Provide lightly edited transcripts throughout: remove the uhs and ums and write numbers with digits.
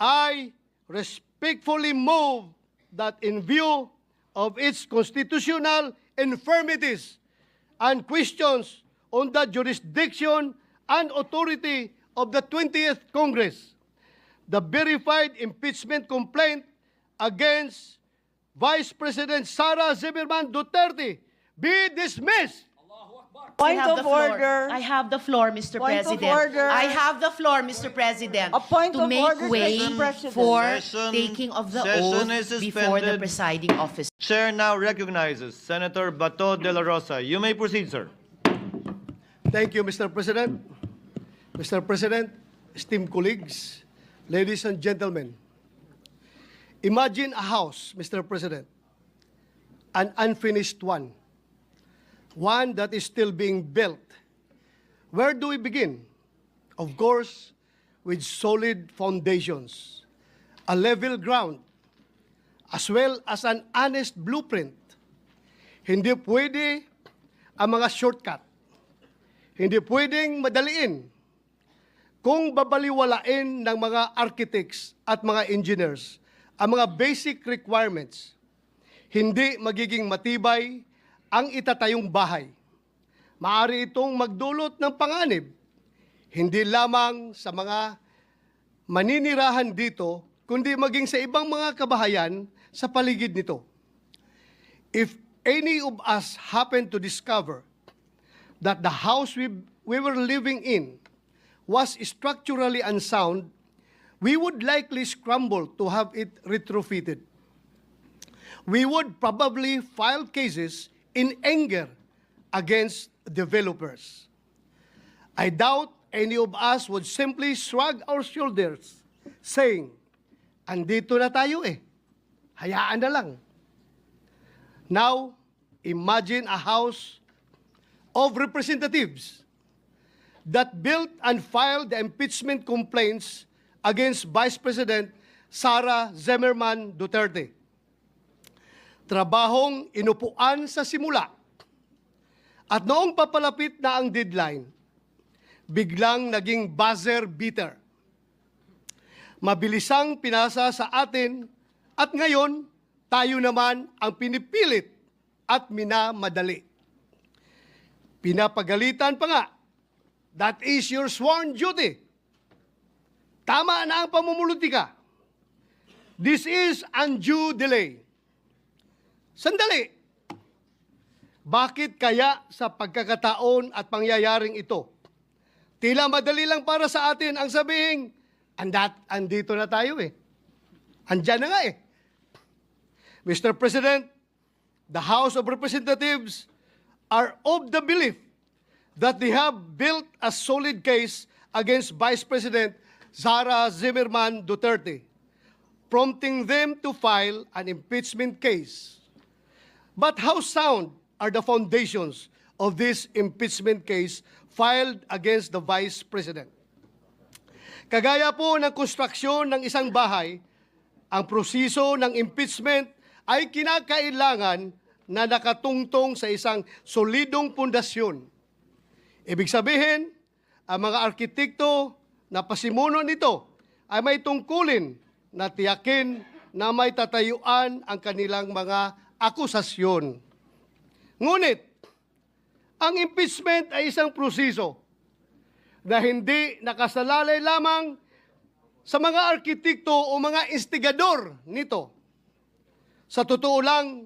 I respectfully move that in view of its constitutional infirmities and questions on the jurisdiction and authority of the 20th Congress, the verified impeachment complaint against Vice President Sara Zimmerman Duterte be dismissed. Point of order. I have the floor, Mr. Point of President. order. I have the floor, Mr. President. A point to of make order, way Mr. President. for Session- taking of the session oath is before the suspended. presiding officer. Chair now recognizes Senator Bato de la Rosa. You may proceed, sir. Thank you, Mr. President. Mr. President, esteemed colleagues, ladies and gentlemen, imagine a house, Mr. President, an unfinished one that is still being built. Where do we begin? Of course, with solid foundations, a level ground, as well as an honest blueprint. Hindi pwede ang mga shortcut. Hindi pwedeng madaliin. Kung babaliwalain ng mga architects at mga engineers ang mga basic requirements, hindi magiging matibay ang itatayong bahay. Maaari itong magdulot ng panganib, hindi lamang sa mga maninirahan dito, kundi maging sa ibang mga kabahayan sa paligid nito. If any of us happen to discover that the house we were living in was structurally unsound, we would likely scramble to have it retrofitted. We would probably file cases in anger against developers. I doubt any of us would simply shrug our shoulders, saying, andito na tayo hayaan na lang. Now, imagine a house of representatives that built and filed the impeachment complaints against Vice President Sara Zimmerman Duterte. Trabahong inupuan sa simula. At noong papalapit na ang deadline, biglang naging buzzer beater. Mabilisang pinasa sa atin at ngayon tayo naman ang pinipilit at minamadali. Pinapagalitan pa nga, that is your sworn duty. Tama na ang pamumulutika. This is undue delay. Sandali. Bakit kaya sa pagkakataon at pangyayaring ito, tila madali lang para sa atin ang sabihin, andito na tayo Andyan na nga Mr. President, the House of Representatives are of the belief that they have built a solid case against Vice President Sara Zimmerman Duterte, prompting them to file an impeachment case. But how sound are the foundations of this impeachment case filed against the Vice President? Kagaya po ng konstruksyon ng isang bahay, ang proseso ng impeachment ay kinakailangan na nakatungtong sa isang solidong pundasyon. Ibig sabihin, ang mga arkitekto na pasimuno nito ay may tungkulin na tiyakin na may tatayuan ang kanilang mga akusasyon. Ngunit, ang impeachment ay isang proseso na hindi nakasalalay lamang sa mga arkitekto o mga instigador nito. Sa totoo lang,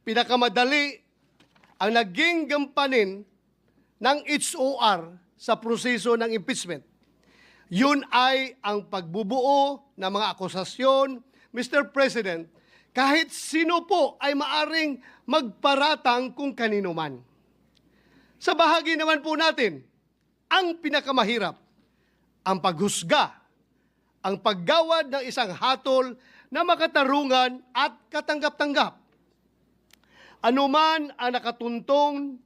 pinakamadali ang naging gampanin ng HOR sa proseso ng impeachment. Yun ay ang pagbubuo ng mga akusasyon, Mr. President, kahit sino po ay maaring magparatang kung kanino man. Sa bahagi naman po natin, ang pinakamahirap, ang paghusga, ang paggawad ng isang hatol na makatarungan at katanggap-tanggap. Anuman ang nakatuntong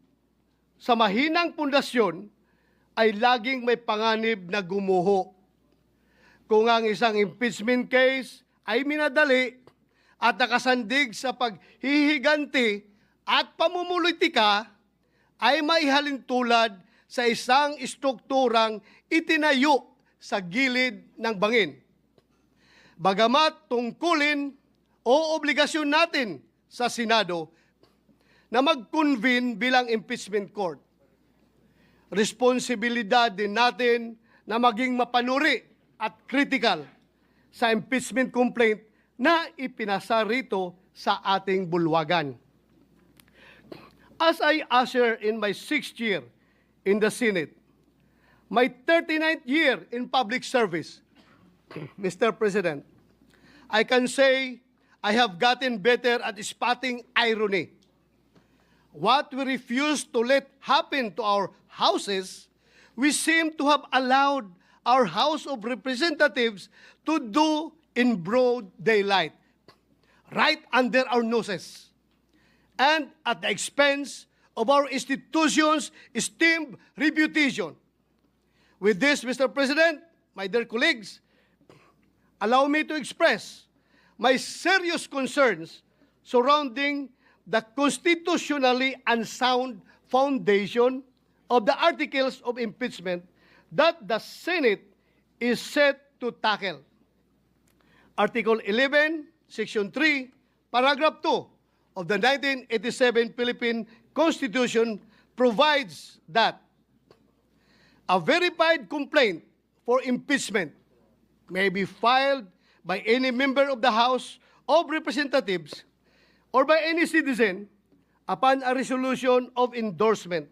sa mahinang pundasyon ay laging may panganib na gumuho. Kung ang isang impeachment case ay minadali at nakasandig sa paghihiganti at pamumulitika, ay maihalin tulad sa isang istrukturang itinayo sa gilid ng bangin. Bagamat tungkulin o obligasyon natin sa Senado na mag-convene bilang impeachment court, responsibilidad din natin na maging mapanuri at critical sa impeachment complaint na ipinasa rito sa ating bulwagan. As I usher in my 6th year in the Senate, my 39th year in public service, Mr. President, I can say I have gotten better at spotting irony. What we refuse to let happen to our houses, we seem to have allowed our House of Representatives to do in broad daylight, right under our noses, and at the expense of our institution's esteemed reputation. With this, Mr. President, my dear colleagues, allow me to express my serious concerns surrounding the constitutionally unsound foundation of the articles of impeachment that the Senate is set to tackle. Article 11, Section 3, Paragraph 2 of the 1987 Philippine Constitution provides that a verified complaint for impeachment may be filed by any member of the House of Representatives or by any citizen upon a resolution of endorsement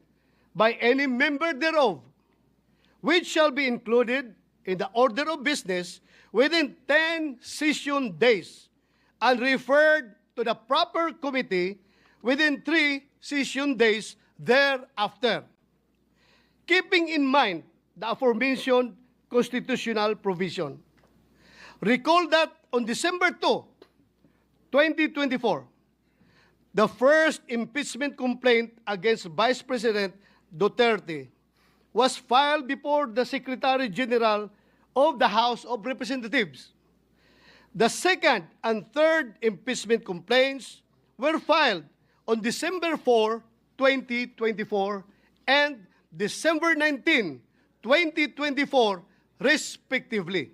by any member thereof, which shall be included in the order of business within 10 session days and referred to the proper committee within 3 session days thereafter, keeping in mind the aforementioned constitutional provision. Recall that on December 2, 2024, the first impeachment complaint against Vice President Duterte was filed before the Secretary General of the House of Representatives. The second and third impeachment complaints were filed on December 4, 2024 and December 19, 2024, respectively.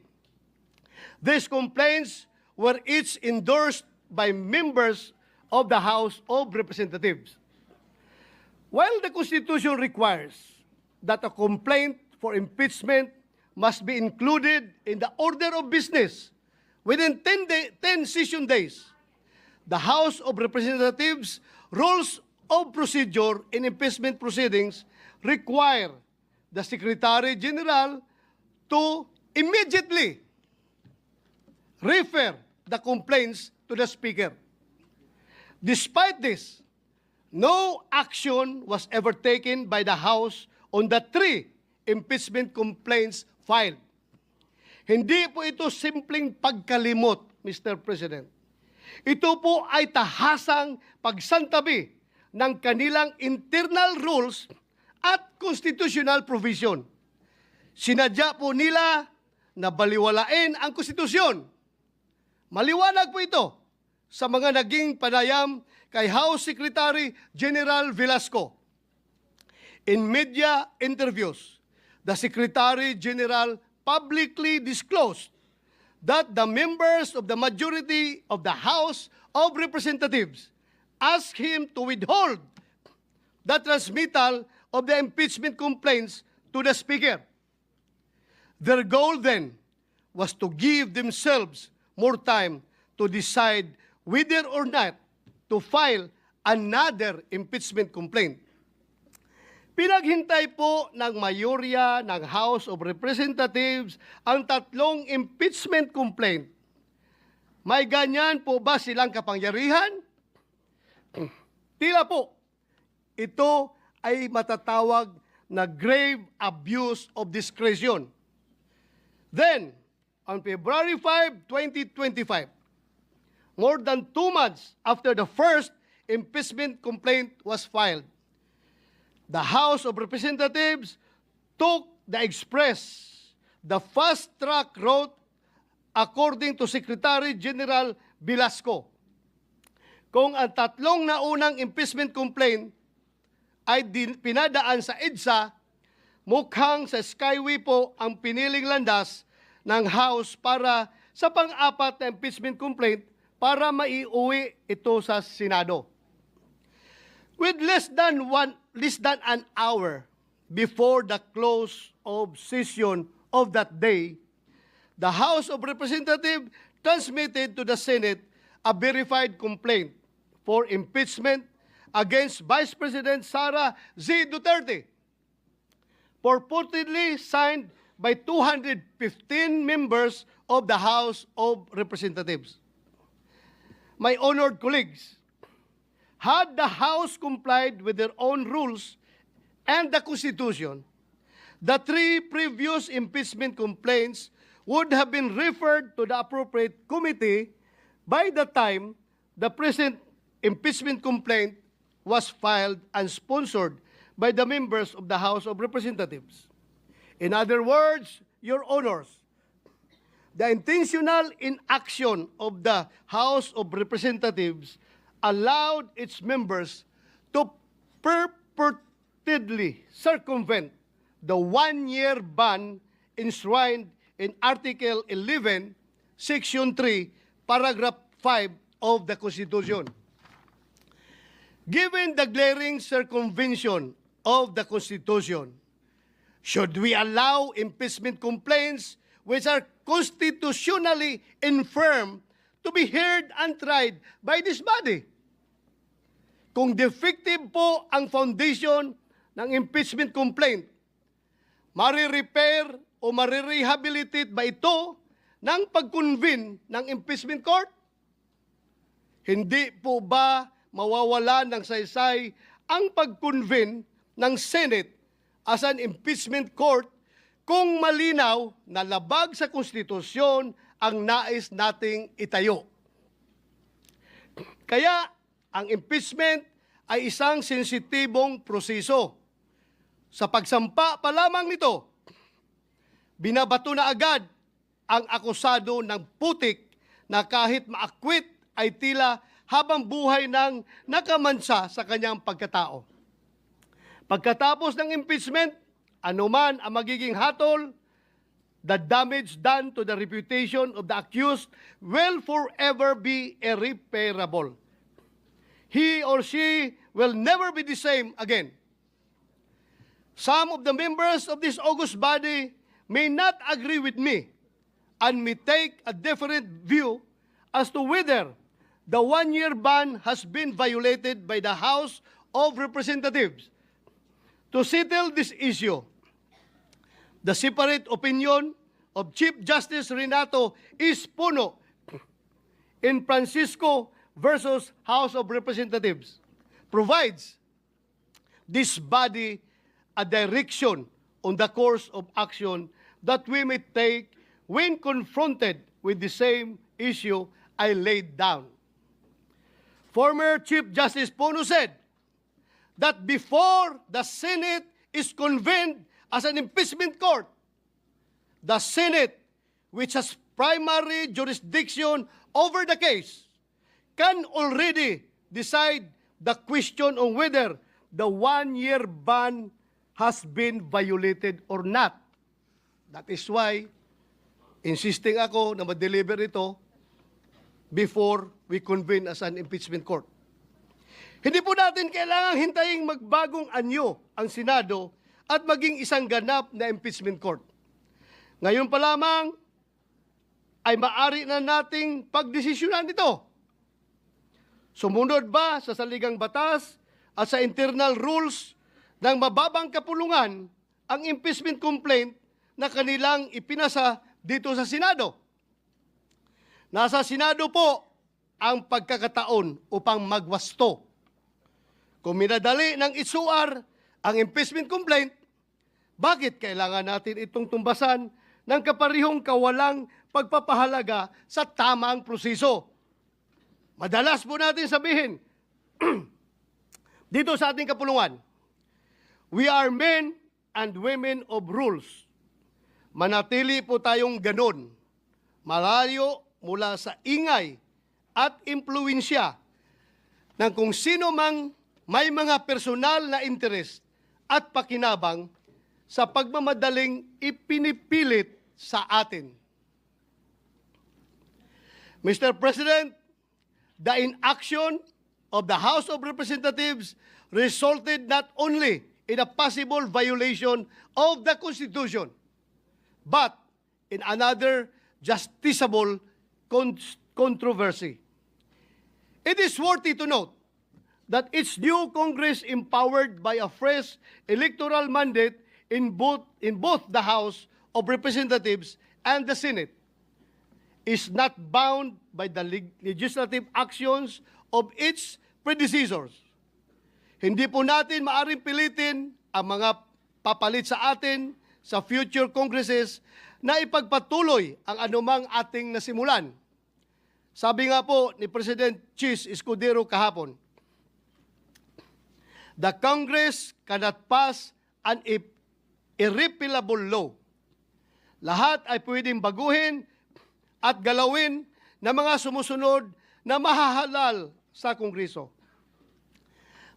These complaints were each endorsed by members of the House of Representatives. While the Constitution requires that a complaint for impeachment must be included in the order of business within 10 session days, the House of Representatives rules of procedure in impeachment proceedings require the Secretary General to immediately refer the complaints to the Speaker. Despite this, no action was ever taken by the House on the 3 impeachment complaints filed. Hindi po ito simpleng pagkalimot, Mr. President. Ito po ay tahasang pagsantabi ng kanilang internal rules at constitutional provision. Sinadya po nila na baliwalain ang konstitusyon. Maliwanag po ito sa mga naging panayam kay House Secretary General Velasco. In media interviews, the Secretary General publicly disclosed that the members of the majority of the House of Representatives asked him to withhold the transmittal of the impeachment complaints to the Speaker. Their goal then was to give themselves more time to decide whether or not to file another impeachment complaint. Pinaghintay po ng mayorya ng House of Representatives ang 3 impeachment complaint. May ganyan po ba silang kapangyarihan? Tila po, ito ay matatawag na grave abuse of discretion. Then, on February 5, 2025, more than 2 months after the first impeachment complaint was filed, the House of Representatives took the fast-track route according to Secretary General Velasco. Kung ang 3 naunang impeachment complaint ay pinadaan sa EDSA, mukhang sa Skyway po ang piniling landas ng House para sa pang-apat na impeachment complaint para maiuwi ito sa Senado. With less than an hour before the close of session of that day, the House of Representatives transmitted to the Senate a verified complaint for impeachment against Vice President Sara Z. Duterte, purportedly signed by 215 members of the House of Representatives. My honored colleagues, had the House complied with their own rules and the Constitution, the three previous impeachment complaints would have been referred to the appropriate committee by the time the present impeachment complaint was filed and sponsored by the members of the House of Representatives. In other words, Your Honors, the intentional inaction of the House of Representatives allowed its members to purportedly circumvent the one-year ban enshrined in Article 11, Section 3, Paragraph 5 of the Constitution. Given the glaring circumvention of the Constitution, should we allow impeachment complaints which are constitutionally infirm to be heard and tried by this body? Kung defective po ang foundation ng impeachment complaint, marirepair o marirehabilitate ba ito ng pag-convene ng impeachment court? Hindi po ba mawawala ng saysay ang pag-convene ng Senate as an impeachment court kung malinaw na labag sa konstitusyon ang nais nating itayo? Kaya ang impeachment ay isang sensitibong proseso. Sa pagsampa pa lamang nito, binabato na agad ang akusado ng putik na kahit maakwit ay tila habang buhay ng nakamansa sa kanyang pagkatao. Pagkatapos ng impeachment, anuman ang magiging hatol, the damage done to the reputation of the accused will forever be irreparable. He or she will never be the same again. Some of the members of this august body may not agree with me and may take a different view as to whether the one-year ban has been violated by the House of Representatives. To settle this issue, the separate opinion of Chief Justice Renato Espuno in Francisco versus House of Representatives provides this body a direction on the course of action that we may take when confronted with the same issue I laid down. Former Chief Justice Puno said that before the Senate is convened as an impeachment court, the Senate, which has primary jurisdiction over the case, can already decide the question on whether the one-year ban has been violated or not. That is why, insisting ako na ma-deliver ito before we convene as an impeachment court. Hindi po natin kailangang hintaying magbagong anyo ang Senado at maging isang ganap na impeachment court. Ngayon pa lamang ay maaari na nating pagdesisyonan ito. Sumunod ba sa saligang batas at sa internal rules ng mababang kapulungan ang impeachment complaint na kanilang ipinasa dito sa Senado? Nasa Senado po ang pagkakataon upang magwasto. Kung minadali ng isuar ang impeachment complaint, bakit kailangan natin itong tumbasan ng kaparihong kawalang pagpapahalaga sa tamang proseso? Madalas po natin sabihin, dito sa ating kapulungan, we are men and women of rules. Manatili po tayong ganon, malayo mula sa ingay at impluensya ng kung sino mang may mga personal na interes at pakinabang sa pagmamadaling ipinipilit sa atin. Mr. President, the inaction of the House of Representatives resulted not only in a possible violation of the Constitution, but in another justiciable controversy. It is worthy to note that its new Congress, empowered by a fresh electoral mandate in both the House of Representatives and the Senate, is not bound by the legislative actions of its predecessors. Hindi po natin maaring pilitin ang mga papalit sa atin sa future Congresses na ipagpatuloy ang anumang ating nasimulan. Sabi nga po ni President Chis Escudero kahapon, the Congress cannot pass an irrepealable law. Lahat ay pwedeng baguhin at galawin ng mga sumusunod na mahahalal sa Kongreso.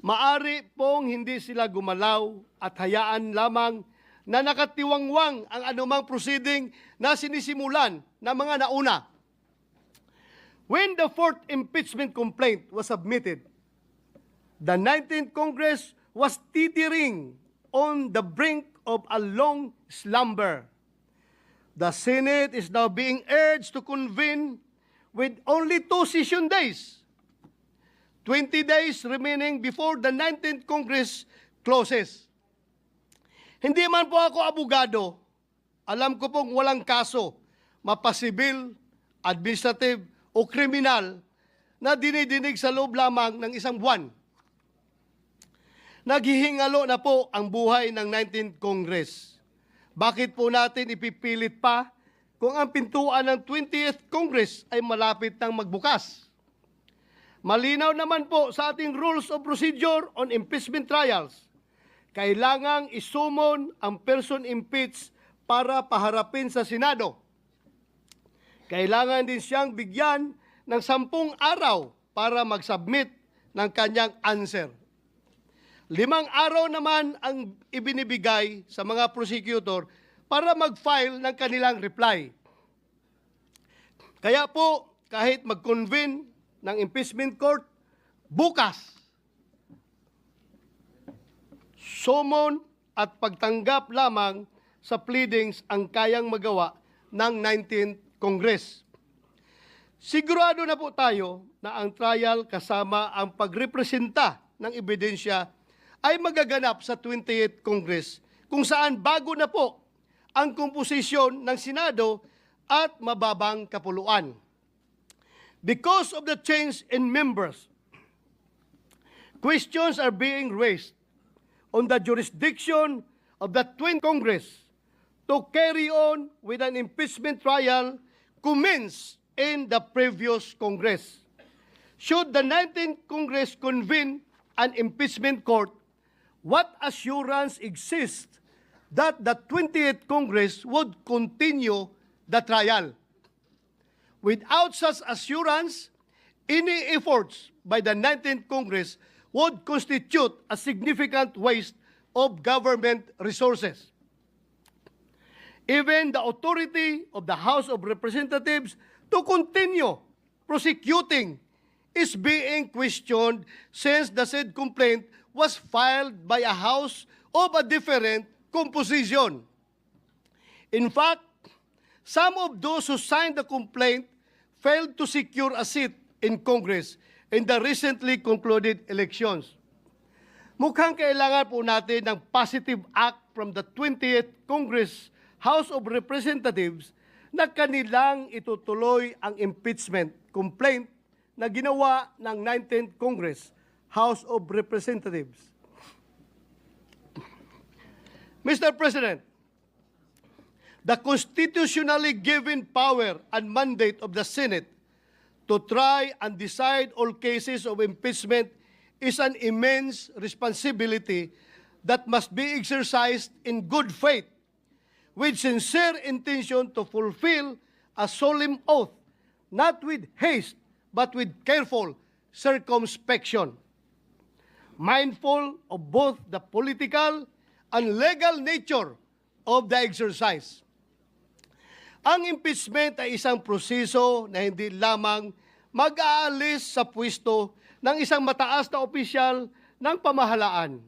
Maari pong hindi sila gumalaw at hayaan lamang na nakatiwangwang ang anumang proceeding na sinisimulan ng mga nauna. When the fourth impeachment complaint was submitted, the 19th Congress was teetering on the brink of a long slumber. The Senate is now being urged to convene with only 2 session days, 20 days remaining before the 19th Congress closes. Hindi man po ako abogado, alam ko pong walang kaso, mapasibil, administrative o kriminal na dinidinig sa loob lamang ng isang buwan. Naghihingalo na po ang buhay ng 19th Congress. Bakit po natin ipipilit pa kung ang pintuan ng 20th Congress ay malapit nang magbukas? Malinaw naman po sa ating Rules of Procedure on Impeachment Trials, kailangang isumon ang person impeached para paharapin sa Senado. Kailangan din siyang bigyan ng 10 araw para mag-submit ng kanyang answer. 5 araw naman ang ibinibigay sa mga prosecutor para mag-file ng kanilang reply. Kaya po, kahit mag-convene ng impeachment court, bukas, summon at pagtanggap lamang sa pleadings ang kayang magawa ng 19th Congress. Sigurado na po tayo na ang trial kasama ang pagrepresenta ng ebidensya ay magaganap sa 20th Congress, kung saan bago na po ang komposisyon ng Senado at mababang kapuluan. Because of the change in members, questions are being raised on the jurisdiction of the 20th Congress to carry on with an impeachment trial commenced in the previous Congress. Should the 19th Congress convene an impeachment court, what assurance exists that the 20th Congress would continue the trial? Without such assurance, any efforts by the 19th Congress would constitute a significant waste of government resources. Even the authority of the House of Representatives to continue prosecuting is being questioned since the said complaint was filed by a House of a different composition. In fact, some of those who signed the complaint failed to secure a seat in Congress in the recently concluded elections. Mukhang kailangan po natin ng positive act from the 20th Congress House of Representatives na kanilang itutuloy ang impeachment complaint na ginawa ng 19th Congress House of Representatives. Mr. President, the constitutionally given power and mandate of the Senate to try and decide all cases of impeachment is an immense responsibility that must be exercised in good faith, with sincere intention to fulfill a solemn oath, not with haste, but with careful circumspection, mindful of both the political and legal nature of the exercise. Ang impeachment ay isang proseso na hindi lamang mag-aalis sa pwesto ng isang mataas na opisyal ng pamahalaan.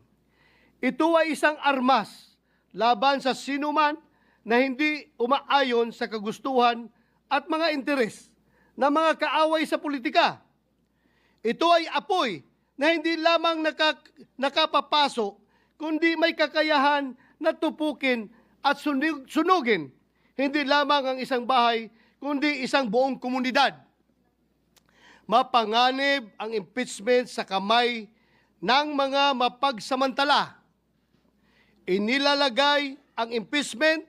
Ito ay isang armas laban sa sinuman na hindi umaayon sa kagustuhan at mga interes ng mga kaaway sa politika. Ito ay apoy na hindi lamang nakapapasok, kundi may kakayahan na tupukin at sunugin hindi lamang ang isang bahay, kundi isang buong komunidad. Mapanganib ang impeachment sa kamay ng mga mapagsamantala. Inilalagay ang impeachment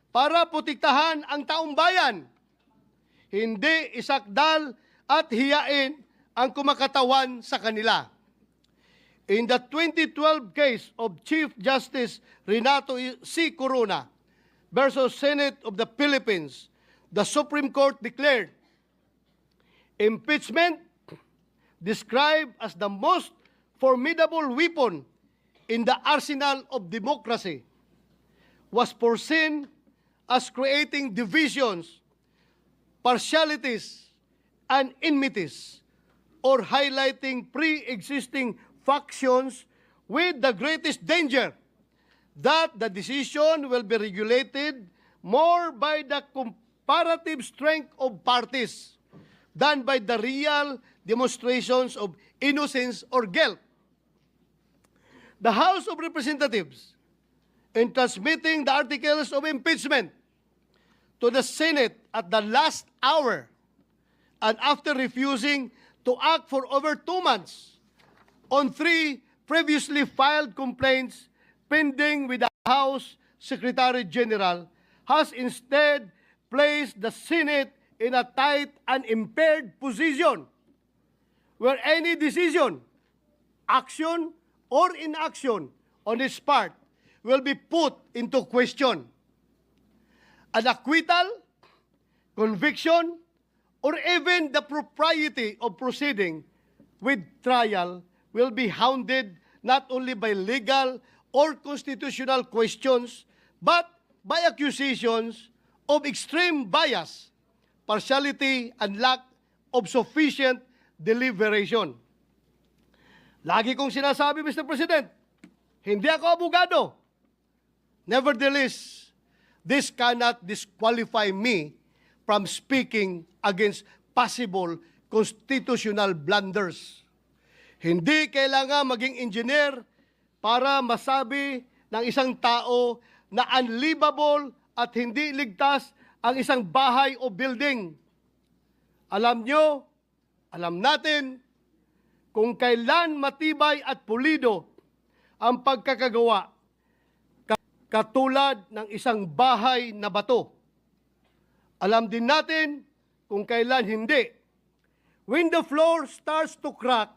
para protektahan ang taong bayan, hindi isakdal at hiyain ang kumakatawan sa kanila. In the 2012 case of Chief Justice Renato C. Corona versus Senate of the Philippines, the Supreme Court declared impeachment, described as the most formidable weapon in the arsenal of democracy, was foreseen as creating divisions, partialities, and enmities, or highlighting pre-existing factions with the greatest danger that the decision will be regulated more by the comparative strength of parties than by the real demonstrations of innocence or guilt. The House of Representatives, in transmitting the articles of impeachment to the Senate at the last hour and after refusing to act for over 2 months on 3 previously filed complaints pending with the House Secretary General, has instead placed the Senate in a tight and impaired position where any decision, action, or inaction on its part will be put into question. An acquittal, conviction, or even the propriety of proceeding with trial will be hounded not only by legal or constitutional questions, but by accusations of extreme bias, partiality, and lack of sufficient deliberation. Lagi kong sinasabi, Mr. President, hindi ako abogado. Nevertheless, this cannot disqualify me from speaking against possible constitutional blunders. Hindi kailangan maging engineer para masabi ng isang tao na unlivable at hindi ligtas ang isang bahay o building. Alam nyo, alam natin, kung kailan matibay at pulido ang pagkakagawa, katulad ng isang bahay na bato. Alam din natin kung kailan hindi. When the floor starts to crack,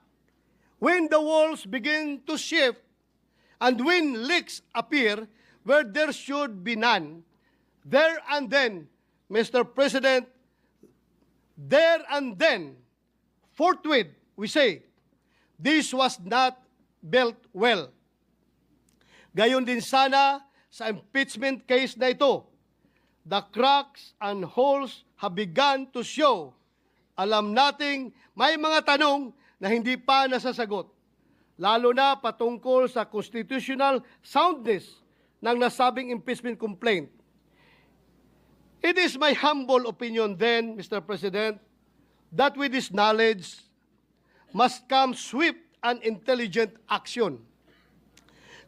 when the walls begin to shift, and when leaks appear where there should be none, there and then, Mr. President, there and then, forthwith, we say, this was not built well. Gayon din sana sa impeachment case na ito. The cracks and holes have begun to show. Alam nating may mga tanong na hindi pa nasasagot, lalo na patungkol sa constitutional soundness ng nasabing impeachment complaint. It is my humble opinion then, Mr. President, that with this knowledge must come swift and intelligent action.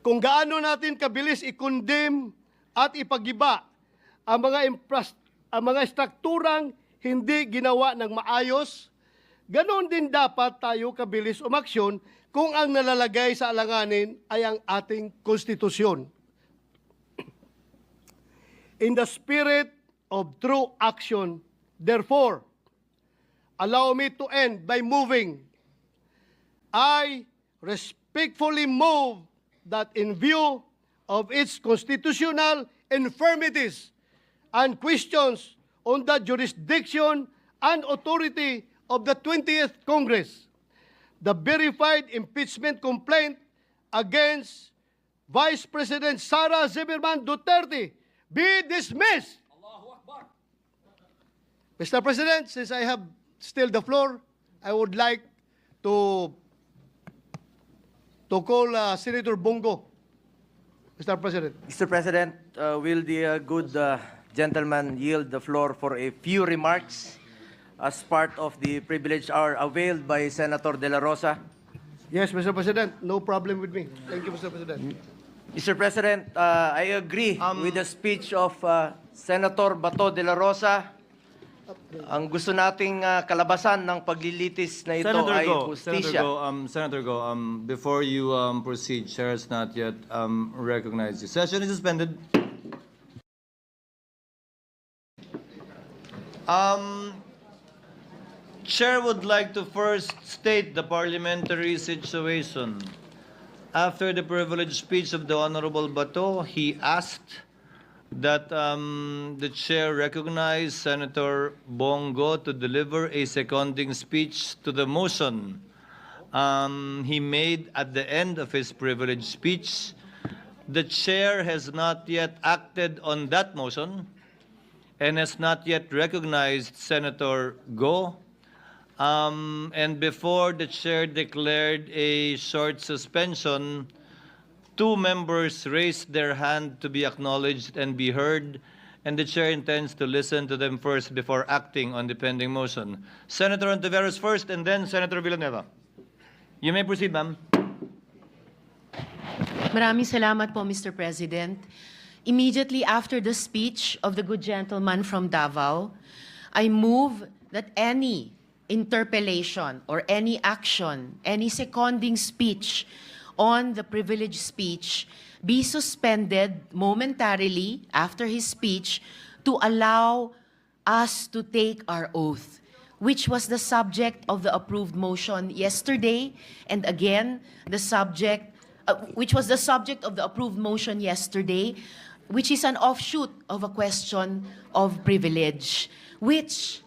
Kung gaano natin kabilis i-condemn at ipagiba ang mga strukturang hindi ginawa ng maayos, ganon din dapat tayo kabilis umaksyon kung ang nalalagay sa alanganin ay ang ating konstitusyon. In the spirit of true action, therefore, allow me to end by moving. I respectfully move that in view of its constitutional infirmities and questions on the jurisdiction and authority of the 20th Congress, the verified impeachment complaint against Vice President Sara Zimmerman Duterte be dismissed. Mr. President, since I have still the floor, I would like to call Senator Bongo. Mr. President. Mr. President, will the good gentleman yield the floor for a few remarks as part of the privilege hour availed by Senator De La Rosa? Yes, Mr. President, no problem with me. Thank you, Mr. President. Mr. President, I agree with the speech of Senator Bato De La Rosa. Ang gusto nating kalabasan ng paglilitis na ito ay hustisya. Senator Go, before you proceed, Chair has not yet recognized you. Session is suspended. Chair would like to first state the parliamentary situation. After the privileged speech of the Honorable Bato, he asked that the chair recognize Senator Bongo to deliver a seconding speech to the motion he made at the end of his privileged speech. The chair has not yet acted on that motion and has not yet recognized Senator Go. And before the chair declared a short suspension, 2 members raised their hand to be acknowledged and be heard, and the chair intends to listen to them first before acting on the pending motion. Senator Ontiveros first, and then Senator Villanueva. You may proceed, ma'am. Maraming salamat po, Mr. President. Immediately after the speech of the good gentleman from Davao, I move that any interpellation or any action, any seconding speech on the privileged speech be suspended momentarily after his speech to allow us to take our oath, which was the subject of the approved motion yesterday, and again, which was the subject of the approved motion yesterday, which is an offshoot of a question of privilege, which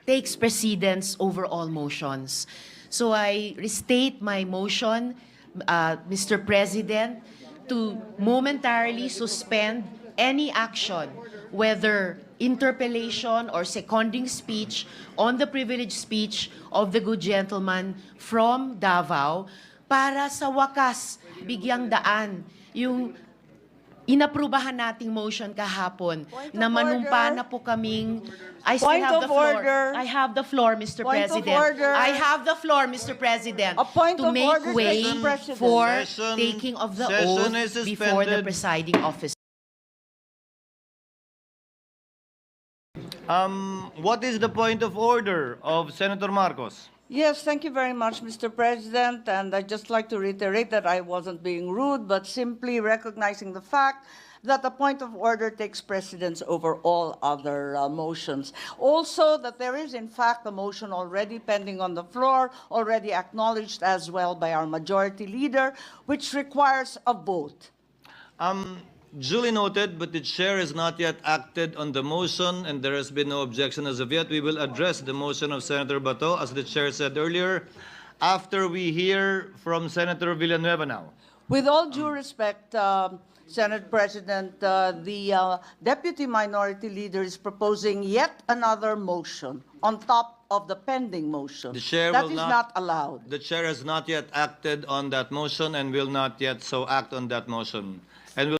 takes precedence over all motions. So I restate my motion, Mr. President, to momentarily suspend any action, whether interpellation or seconding speech, on the privileged speech of the good gentleman from Davao, para sa wakas bigyang daan yung inaprubahan nating motion kahapon na manumpa na po kaming I still Point have of the floor. order. I have the floor, Mr. Point of President. order. I have the floor, Mr. President, A point to of make order, way Mr. President. for Session- taking of the session oath is before the suspended. presiding officer. What is the point of order of Senator Marcos? Yes, thank you very much, Mr. President. And I'd just like to reiterate that I wasn't being rude, but simply recognizing the fact that the point of order takes precedence over all other motions. Also, that there is, in fact, a motion already pending on the floor, already acknowledged as well by our majority leader, which requires a vote. Duly noted, but the chair has not yet acted on the motion and there has been no objection as of yet. We will address the motion of Senator Bato, as the chair said earlier, after we hear from Senator Villanueva now. With all due respect, Senate President, the Deputy Minority Leader is proposing yet another motion on top of the pending motion. The chair That will is not- not allowed. The chair has not yet acted on that motion and will not yet so act on that motion. And will